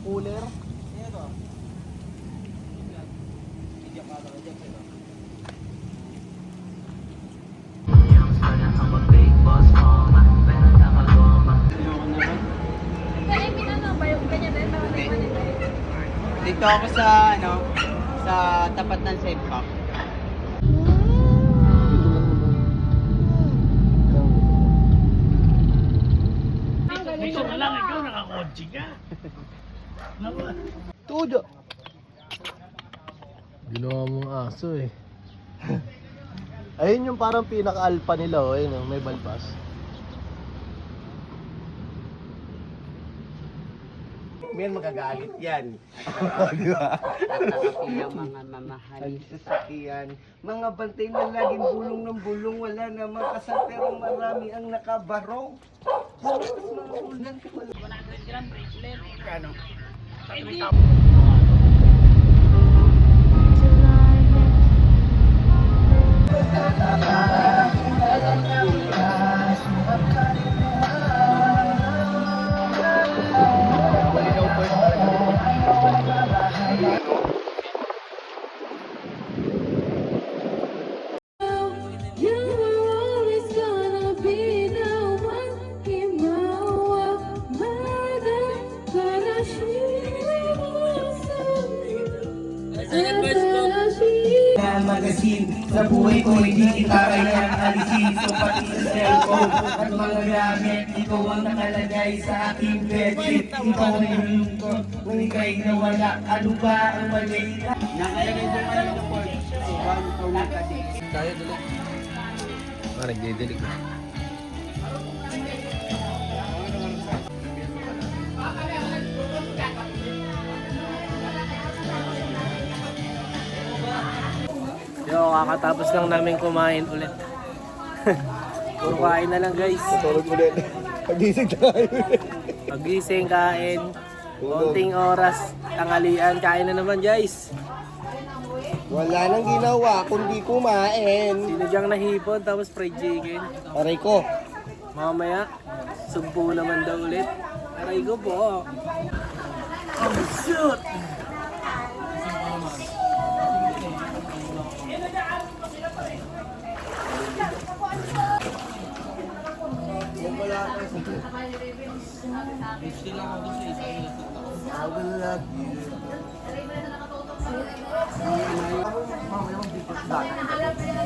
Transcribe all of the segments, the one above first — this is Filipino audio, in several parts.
cooler. Dito ako sa sa tapat ng safe pack. Gusto ka lang, ikaw nakakotsi ka. Tudo. Ginawa mong aso eh. Ayun yung parang pinaka-alpha nila, oh. Ayun, oh, may balbas. Ngayon magagalit yan. Di ba? Tatakapilang mga mamahal. Sasakyan. Mga bantay na laging bulong ng bulong. Wala namang kasal pero marami ang nakabarong. Tapos mga ulan ka wala. Kano? Magazine sa buhay ko hindi kita kayang alisin. So pati sa cellphone at mga gamit, ikaw ang nakalagay sa aking bedsheet. Ikaw ay yung ko nung ika'y nawala. Ano ba ang mali? Nakalagay doon ano yung port. Tayo dito. Nagdidilig. Yo, kakatapos lang namin kumain ulit. Puro kain na lang guys. Tulog ulit. Pagising tayo. Pagising, kain. Konting oras, tanghalian, kain na naman guys. Wala nang ginawa kundi kumain. Sinudyang nahipon tapos fried chicken. Aray ko. Mamaya, sumpo naman daw ulit. Aray ko po. Oh, shoot!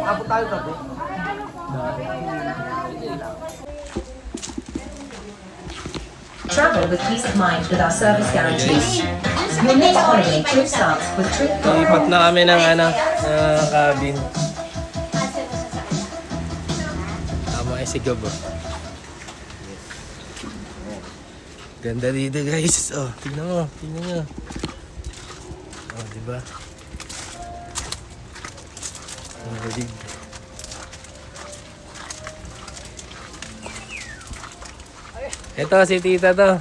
Abot tayo gabi. Travel with peace of mind with our service guarantee. Your next holiday trip starts with trip. Lipat na kami ng cabin. Tama ay si Gabo. Ganda dito guys. Oh, tingnan mo, tingnan mo. Oh, di ba? Ang galing. Ito si tita to.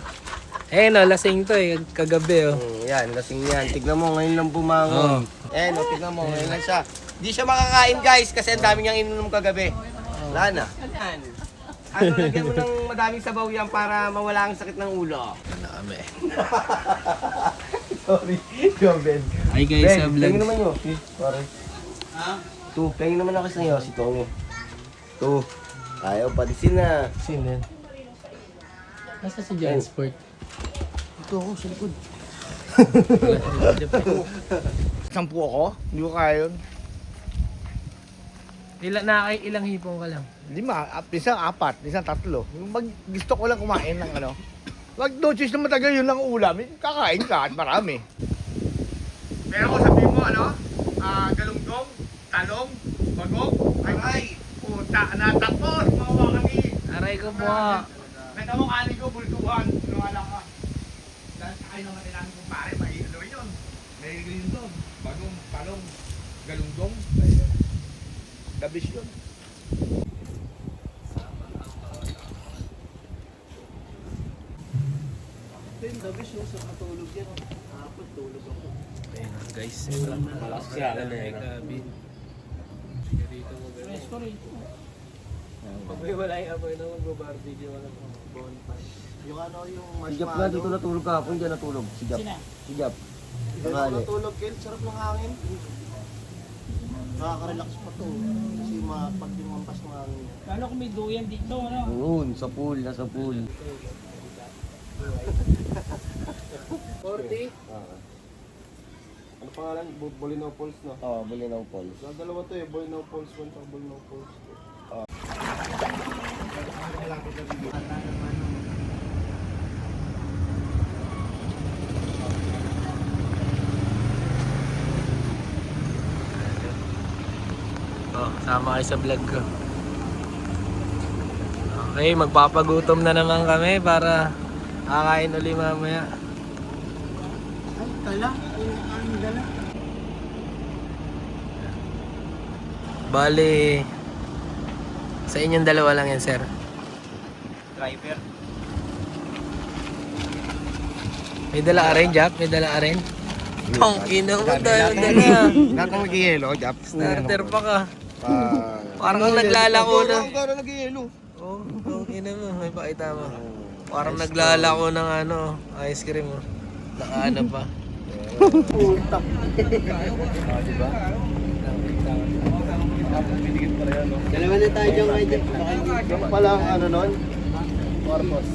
Eh no, lasing to eh, kagabi oh. Yan, lasing yan. Tignan mo, ngayon lang bumangon. Tignan mo, ngayon lang siya. Hindi siya makakain guys kasi ang dami niyang ininom kagabi. Wala na. Yan. Lagyan mo ng madaming sabaw yan para mawala ang sakit ng ulo. Ano kami. Sorry, Ben. Hi guys, sa vlog. Tingin naman yun. Sorry. Ha? Tingin naman ako sa iyo, si Tony. Ayaw palisin na. Sino yan? Nasa si John Sport? Ito ako sa likod. Sampu ako? Hindi ko kaya yun. Ilang hipong ka lang? 5, isang 4, isang 3. Gusto ko lang kumain ng ano. Wag no choice na matagal yun lang ulam. Kakain ka at marami. Pero kung sabihin mo galunggong, talong, bagong, ay, puta, natapos, mawa kami. Aray ko po. Nagka mo kanin ko, bultuhan, wala ka. Dahil sa kayo naman namin kung pare, may ano yun. May green doon, bagong, talong, galunggong. Dabis yun. Dabis yun sa matulog yan. Hapon, tulog ako. Ayun guys, ito. Malakas siya. Cabin. Dito mo ba? Story. Pag may wala yung apoy na mag-barbecue, wala bonfire. Yung ano, yung Si Jap nga dito natulog kahapon, diyan natulog. Si Jap. Si Jap. Tangali. Natulog, Kel. Sarap ng hangin. Nakaka-relax pa to. Kasi pag lumampas ng hangin. Lalo kung may duyan dito, ano? Oo, sa pool, nasa pool. 40. Ano pangalan? Bolino Falls, no? Oo, Bulinaw Falls. Dalawa to eh. Bolino Falls 1 at Bolino Falls 2. Oh, sama kayo sa vlog ko. Okay, magpapagutom na naman kami para kakain uli mamaya. Ay, tala. Ang dala. Bali, sa inyong dalawa lang yan, sir. Driver. May dala ka rin, Jap? May dala ka rin? Tongkin na mo tayo dala. Lahat ng nag-yelo, Jap. Starter pa ka. Parang kang naglalako na. Parang nag-yelo. Oh, tongkin na mo. May pakita mo. Parang naglalako ng ano, ice cream mo. Nakaano pa. Dalawa na tayo dyan ngayon. Yung palang ano nun? Corpus.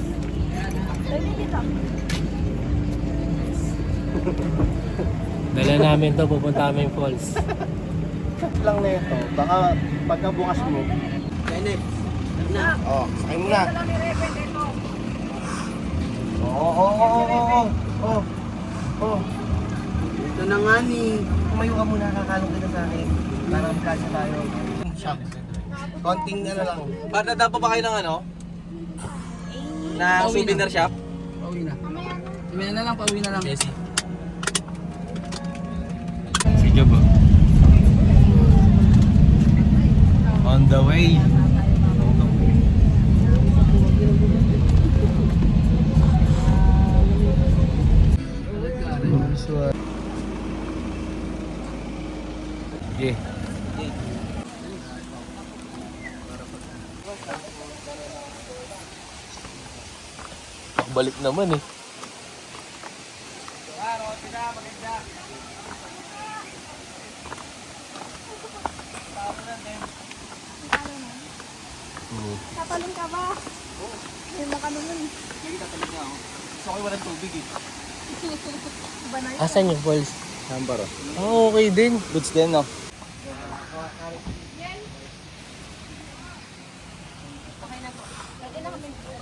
Dala namin to, pupunta kami falls. Lang na ito. Baka pagkabukas mo. Oh, sakay mo na. Oh. Ito na nga ni. Tumayo ka muna, kakalong ka na sa akin. Para magkasya tayo. Shop. Konting ano lang. Dadapa pa kayo ng ano? Na souvenir shop? Pauwi na. Pauwi na lang, pauwi na lang. Jesse. Si Job. On the way. Okay. Balik naman eh. Tatalon ka ba? Hindi mo ka naman. Asan yung balls? Number. Oh, okay din. Goods din, no?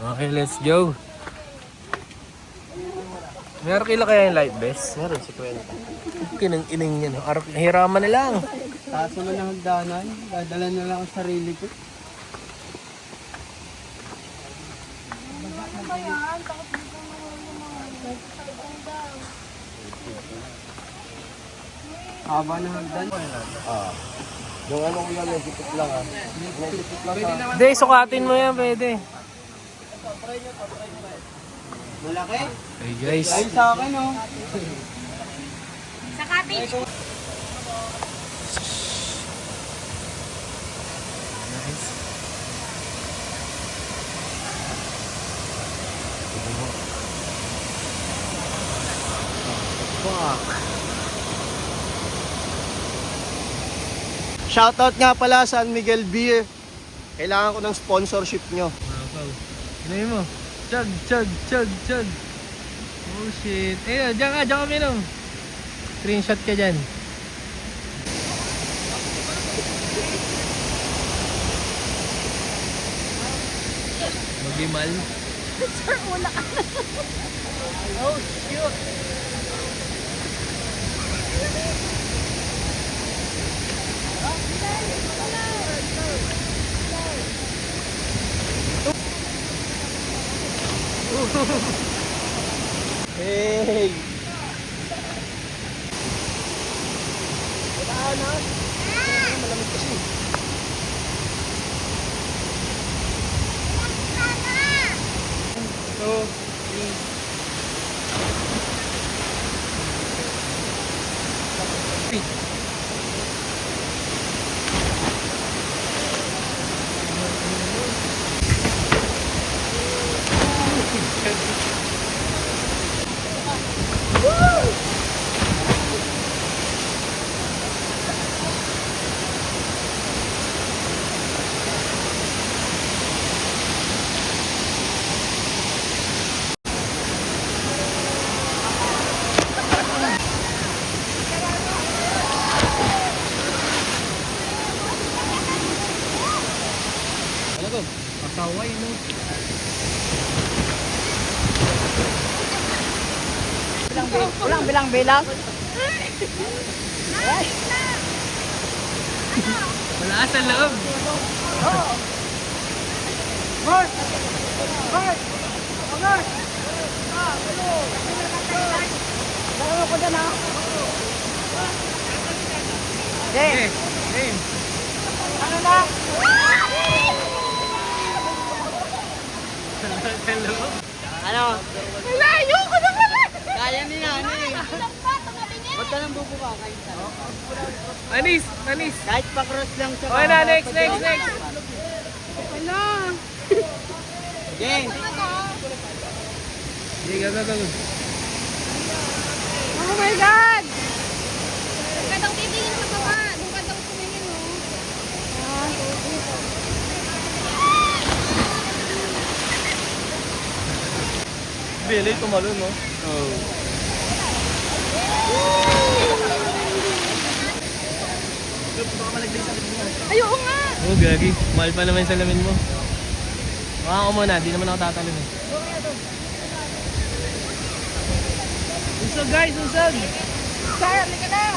Okay, let's go. Meron kila kaya yung light vest? Meron, si Kuya. Kinang-ining niya, no? Hiraman na lang. Taas naman ng hagdanan. Dadala na lang ang sarili ko. Ano ba yan? Takot dito mga Haba ng hagdan. Yung ano ko yan, may sipit lang ah. May sipit lang sa... Hindi, sukatin mo yan, pwede. Malaki. Hey guys. Ayun sa akin, oh. Sa cottage. Shoutout nga pala San Miguel Beer. Kailangan ko ng sponsorship nyo. Ano mo? Chug, chug, chug, chug. Oh shit. Eh, diyan ka minom. Screenshot ka dyan. Magimal. Sir, wala ka. Oh shoot. Hey! Malamig kasi. Kaway, no? Bilang-bilang. Wala sa loob. Dalawa ko dyan ha. Okay. Game. Ano na? Hello. Ano? Layo ko na pala. Kaya ni nanay. Ba't Ba't ka nang bubuka? Kain ka. Anis. Anis. Kahit pa-cross lang siya. Okay na, next. Ano? Game. Sige, go. Oh my God! Huwag ka daw titingin sa baba. Doon ka daw tumingin, oh. Billy, tumalo, no? Ay, oo nga! Oh, gagi. Mahal pa naman yung salamin mo. Baka ako muna, di naman ako tatalon eh. Usog guys, usog! Sir, halika na!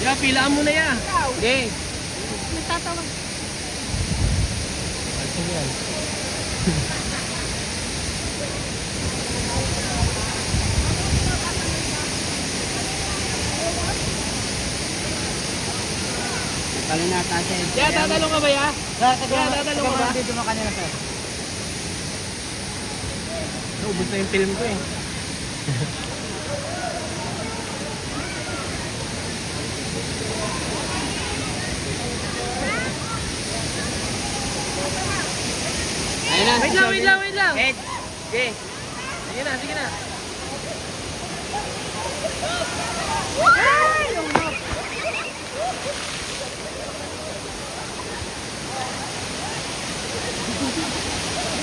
Ya, pilaan mo na ya. Game. Nagtatawag. Alsin yan. Talo na kasi. Ya, tatalong ka ba ya? Tatalong ka ba? Dito mo kanina sir. Ubus na yung film ko eh. Ayun na. Wait lang. Ed. Okay. Sige na.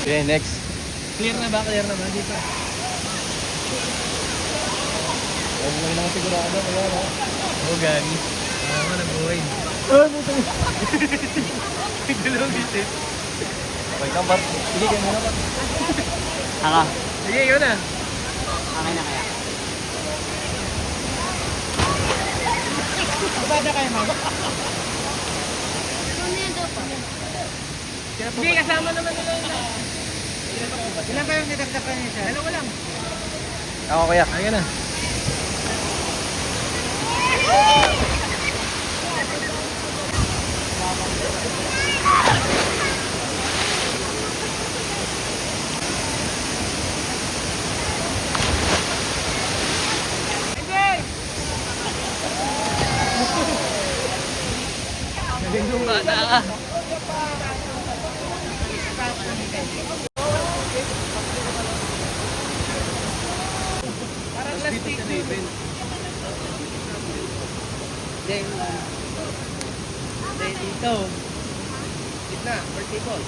Okay, next. Clear na ba? Dito. Huwag mo lang sigurado. Oh, gagi. Oo, nag-uway. Dalawang bisis. Wait lang, Bart. Sige, kayo muna, Bart. Ako. Sige, yun na. Akin na kaya. Bada kayo mag. Sige, kasama naman nila yun. Ilan ba yung nidagdagan niyo sir? Dalawa lang. Ako, kuya. Ayun na. Nalindong bata ka. Parang last dito na event. Dito. Gitna, for table.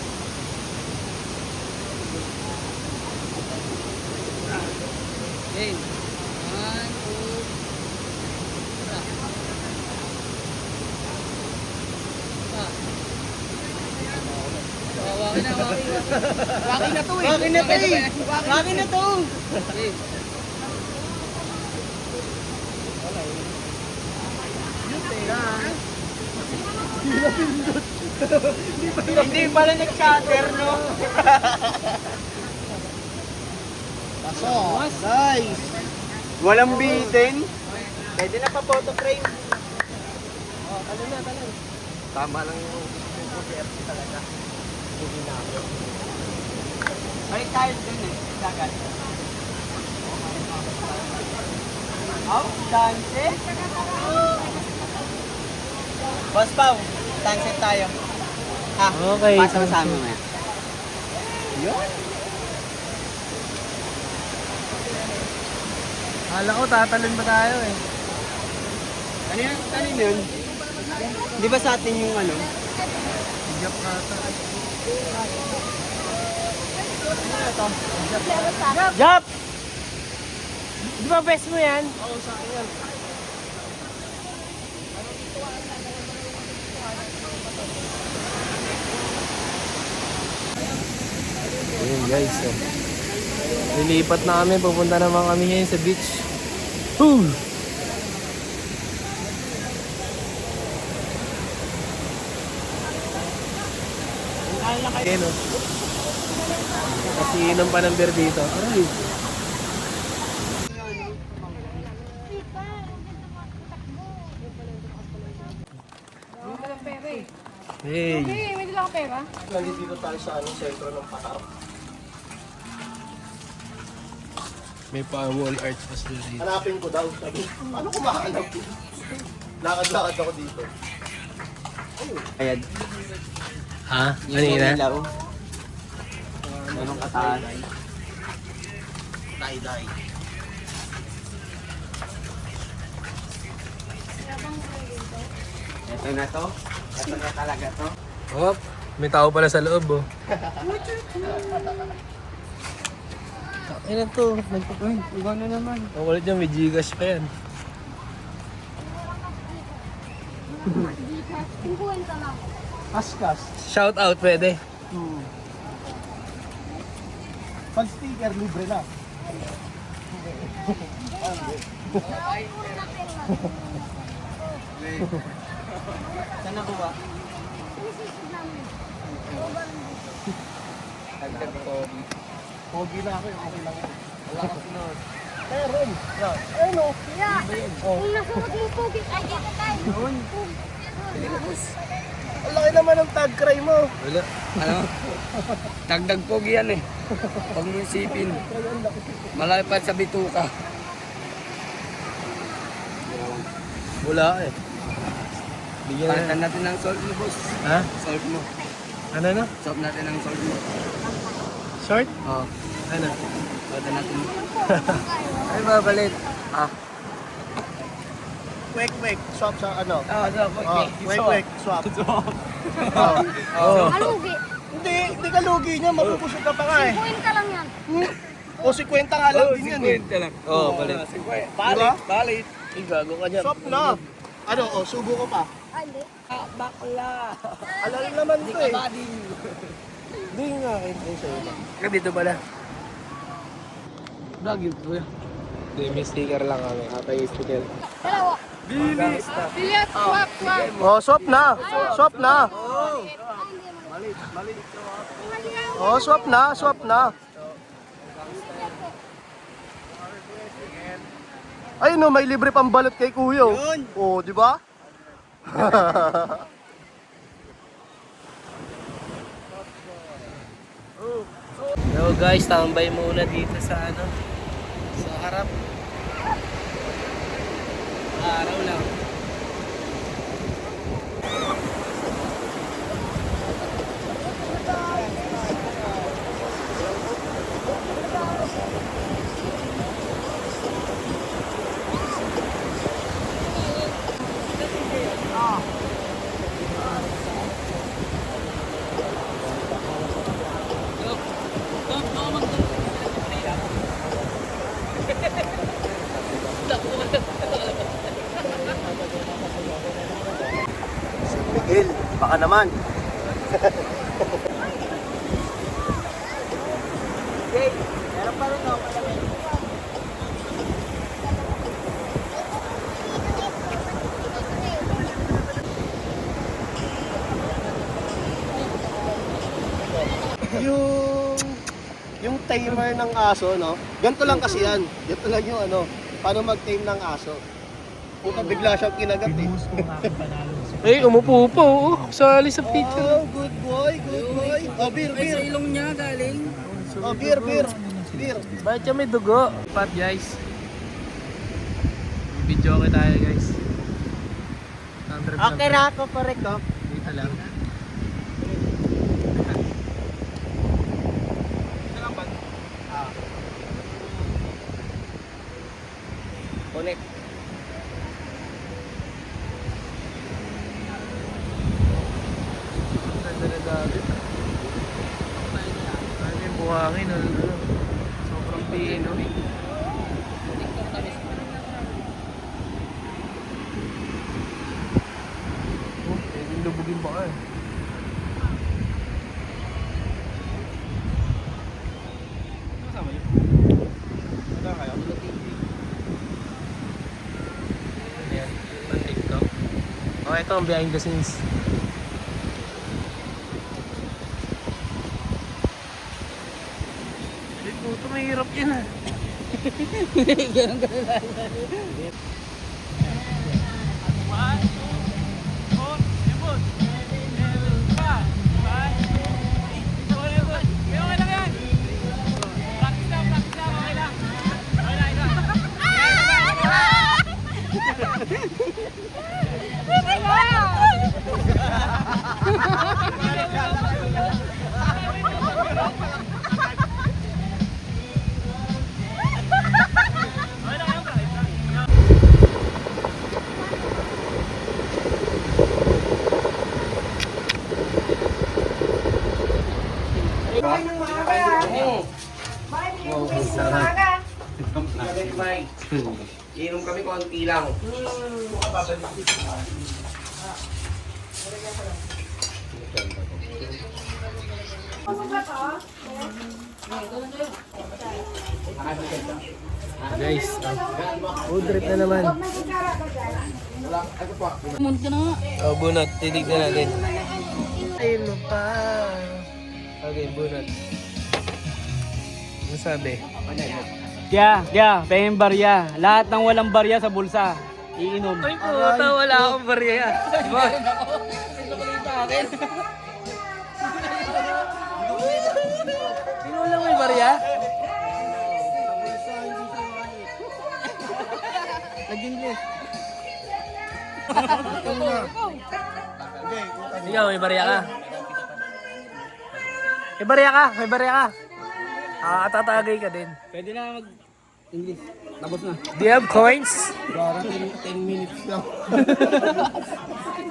Game. 1, 2. Wakin na to eh. Wakin na to. Okay. Hindi pala nag-shatter, no? Pasok. Nice. Walang bitin. Pwede na pa photo frame. Tama lang yung PRC talaga. Hindi na ako. Balik tayo dun eh. Dagat. Oh, dance. Boss Pao, sunset tayo. Ah, Okay, pasok sunset. sa amin ngayon. Kala ko tatalon pa tayo eh. Ano yun? Di ba sa atin yung ano? Higap ka ata. Jump! Di ba best mo yan? Oo, sa akin yan. Ayun guys, oh. Lilipat na kami, pupunta naman kami ngayon sa beach. Woo! Ayun, oh. Kasi inom pa ng beer dito. Aray! Hey! Hey, may dala ka pera? Nandito tayo sa sentro ng Patar. May pa-wall art pa sila dito. Hanapin ko daw. Sabi, paano ko makahanap? Lakad-lakad ako dito. Ayan. Ha? Kanina? Ilaw. Anong kataas? Day-day. Ito na to. Ito na talaga to. Oh, may tao pala sa loob, oh. Ayun na to. Uy, iba na naman. Ang kulit dyan, may Gcash pa yan. 50 lang. Askas. Shout out, pwede. Pag sticker, libre na. Saan nakuha? Dagdag ko. Pogi na ako, okay lang. Wala ka sunod. Meron. Yan. Ayun o. Yeah. Kung nasuot mo po, ay dito tayo. Ang laki naman ng tag cry mo. Wala. Ano? Dagdag pogi yan eh. Huwag mo isipin. Malaki pa sa bituka. Wala eh. Bigyan na. Palitan natin ng salt mo, boss. Ha? Salt mo. Ano na? Salt natin ng salt mo. Short? Oo. Ano? Palitan natin. Ay, babalit. Ah. Wek, swap sa ano. Oo, so, Oh, wek, swap. Oo. Alugi. Hindi ka lugi niya, mapupusog ka pa nga eh. 50 lang yan. O 50 nga lang din yan eh. lang. Oo, palit. Diba? Balit. Ay, gago ka dyan. Swap na. Ano, subo ko pa. Ay, hindi. Bakla. Alal naman to eh. Hindi nga kayo sa'yo. Dito pala. Vlog yun po yun. Hindi, may sticker lang kami. Atay yung sticker. Dalawa. Bilis at swap, swap. Oh, swap na. Swap na. Oh, swap na, swap na. Ay no, may libre pang balot kay Kuya. Oh, di ba? Yo guys, tambay muna dito sa ano, sa harap. Araw lang. Miguel, baka naman. yung tamer ng aso, no? Ganito lang kasi yan. Ganito lang yung ano, paano mag-tame ng aso. Puta, bigla siyang kinagat eh. Eh, umupo pa, oo. Sali sa picture. Oh, good boy, good boy. Oh, beer. ilong niya galing. Oh, beer. Beer. Bakit siya may dugo? Pat guys. Video okay tayo guys. Okay na ako, correct, oh. Dito lang. Connect. Ganda na dagat. Ano yung buhangin? Ano? Sobrang pino. din baka eh. Oh, ito ang behind the scenes. Ay, puto, mahirap yun ah. Inom kami konti lang. Guys, food trip na naman. Oh, bunot. Titignan natin. Ayun mo pa. Okay, bunot. Ano sabi? Pengin barya. Lahat ng walang barya sa bulsa, iinom. Ay, puta, wala akong barya. Sino lang may barya? Nag-English. Ikaw, may barya ka. May barya ka, may barya ka. Tatagay ka din. Pwede na mag-English. Tapos na. Do you have coins? Parang 10 minutes lang.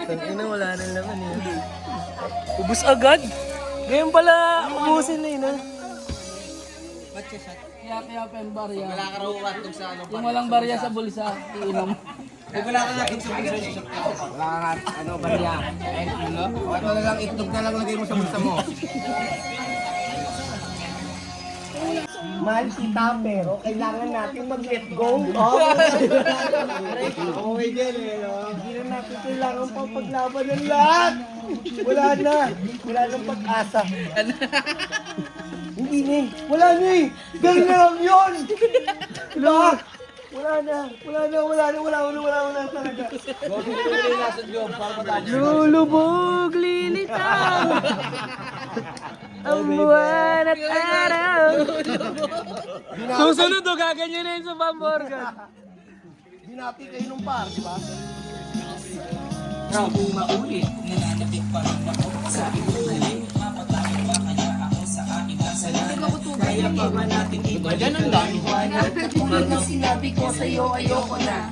Tangina, wala na laman yun. Ubus agad? Ngayon pala, ubusin na yun ha. Kaya pengin barya. Wala ka raw hotdog sa ano. Yung walang barya sa bulsa, iinom. Wala ka nga itlog sa shop. Wala ka nga ano barya. Ito na lang itlog na lang lagay mo sa bulsa mo. Mahal kita, pero kailangan natin mag-let go. Okay din eh, no? Hindi na natin kailangan pang paglaban ng lahat. Wala na. Wala nang pag-asa. Hindi na eh. Wala na eh. Ganun na lang yun. Diba? Wala na talaga. Lulubog, lilitaw. Ang buwan at araw. Susunod o, gaganyan na yun sa Bamborga. Binati kayo nung par, di ba? Sinabi ko sa'yo, ayoko na.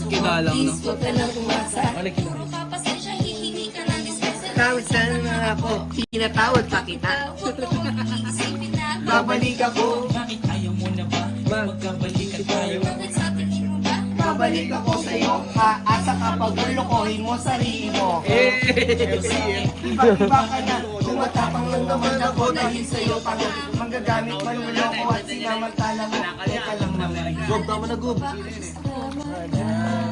Kinalang no. Tawasan na ako. Tinatawag pa kita. Babalik ako. Bakit ayaw mo na ba? Magkabalikan tayo. Bakit sa tingin mo ba? Babalik ako sa'yo. Aasa ka pag lulokohin mo sarili mo. Iba-iba ka na. Tumatapang lang naman ako dahil sa'yo. Pag manggagamit manuloko at sinamantala mo. Teka lang naman. Gob, tama na gob.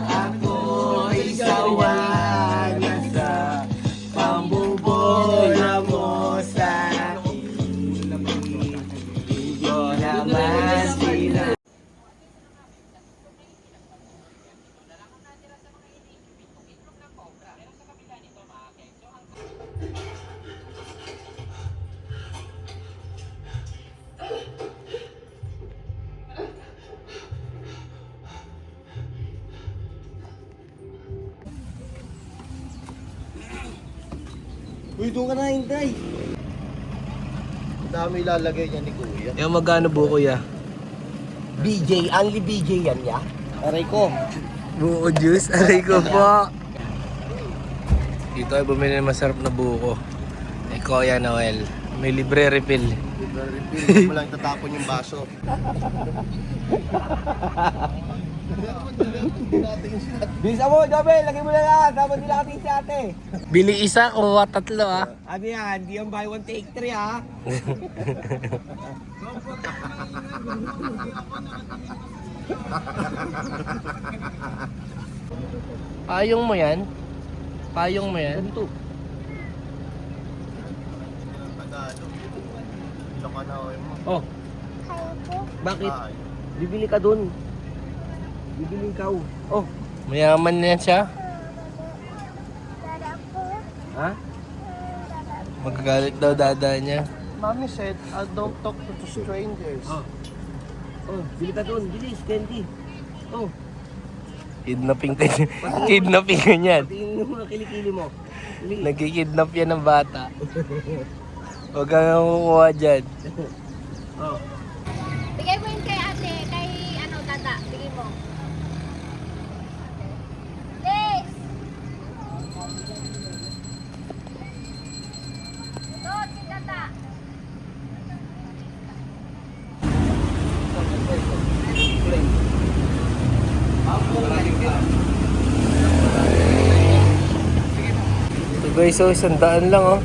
Ako'y sawa na sa pambubola mo sa akin. Di ko naman sila. Uy, doon ka na, Inday. Ang dami ilalagay niya ni Kuya. Yung magkano buko ya? BJ, only BJ yan, ya? Aray ko. Buko juice? Aray ko po. Dito ay bumili ng masarap na buko. Kay Kuya Noel. May libre refill. Hindi mo lang tatapon yung baso. Bisa mo, Jobel, lagay mo na lahat. Dapat nila kating si ate. Bili isa, kuha tatlo ah. Ano yan? Di yung buy one take three ha. Payong mo yan? Payong mo yan? Ganito. Oh. Bakit? Bibili ka dun. Bibili ka. Oh. Mayaman yan siya? Ha? Magagalit daw dada niya. Mommy said, don't talk to strangers. Oh, bili ka dun. Bilis, candy. Oh, Kidnapping ka niya. Kidnapping ka niyan. tingin yung mga kilikili mo. Bili. Nagkikidnap yan ng bata. Huwag kang kukuha dyan. Oh. Bigay mo yun kay ate, kay ano, tata. Bigay mo. Please! Doon, si tata. So guys, so 100 lang oh.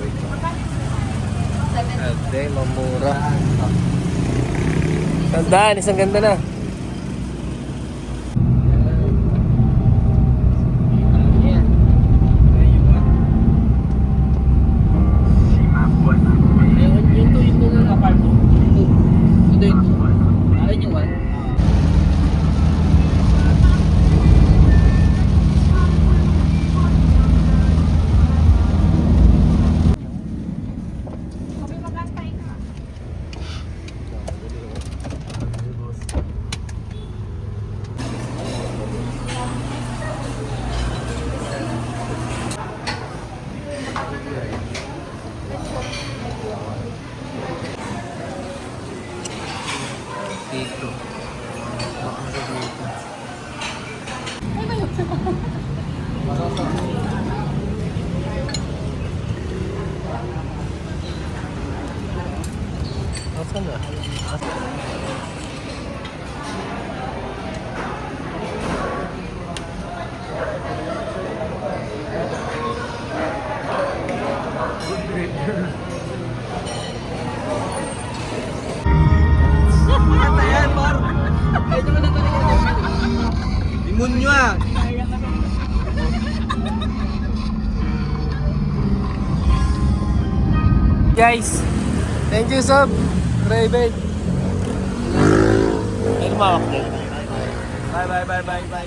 Ate, mamura. 100, isang ganda na. Dito. Asan na? Limun nyo ah. Guys, thank you Sob. Raven. Ay, lumawak din. Bye.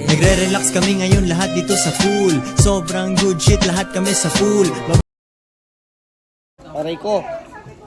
Nagre-relax kami ngayon lahat dito sa pool. Sobrang good shit lahat kami sa pool. Aray ko.